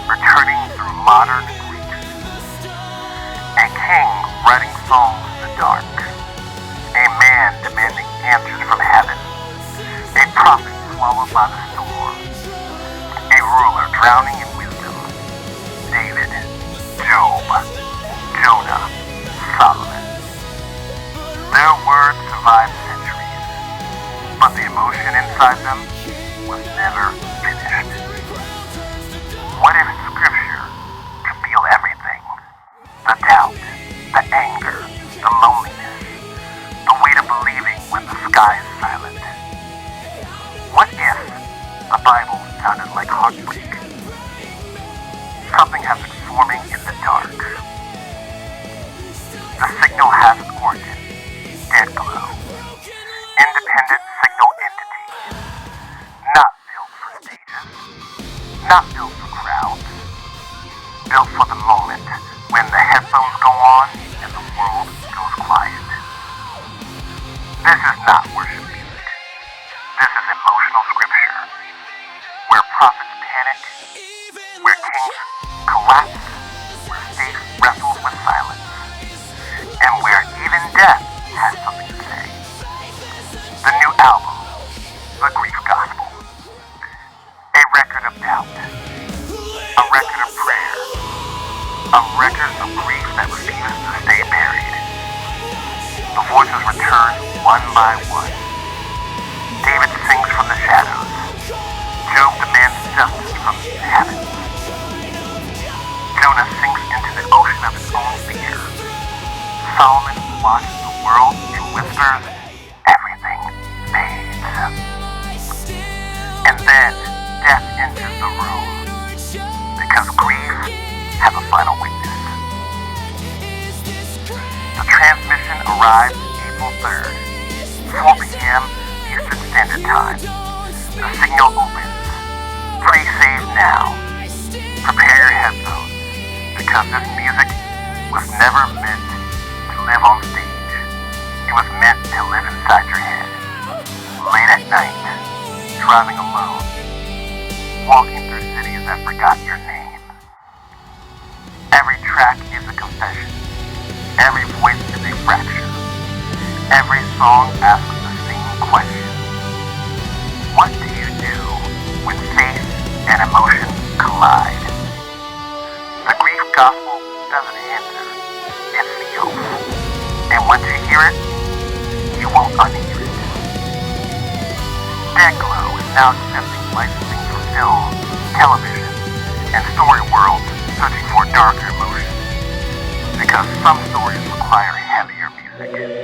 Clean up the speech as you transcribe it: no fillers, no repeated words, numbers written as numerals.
returning through modern Greece. A king writing songs in the dark. A man demanding answers from heaven. A prophet swallowed by the storm. A ruler drowning in wisdom. David, Job, Jonah, Solomon. Their words survived centuries, but the emotion inside them was never finished. What if Scripture could feel everything? The doubt, the anger, the loneliness, the weight of believing when the sky is silent. What if the Bible sounded like heartbreak? Something has been forming in the dark. The signal has an origin, dead glow. Independent signal entity. Not built for stages, not built for crowds. Built for the moment when the headphones go on and the world goes quiet. This is not worship music. This is emotional scripture. Where prophets panic, where kings collapse, where states wrestle with silence, and where even death has something to say. The new album, The Grief Gospel. A record of doubt. A record of prayer. A record of grief that refuses to stay buried. The voices return one by one. David sings from the shadows. Job demands justice from heaven. Jonah sinks into the ocean of his own fear. Solomon watches the world and whispers, everything fades. And then death enters the room, because grief has a final witness. The transmission arrives April 3rd, 4 p.m. Eastern Standard Time. The signal opens. Pre-save now. Prepare your headphones, because this music was never meant to live on stage. It was meant to live inside your head. Late at night, driving alone, walking through cities that forgot your name. Every track is a confession. Every voice is a fracture. Every song asks the same question. What do you do when faith and emotion collide? The grief gospel doesn't answer. It feels. And once you hear it, you won't unhear it. Dead Glow is now accepting licensing for film, television, and story worlds searching for darker emotions. Because some stories require heavier music.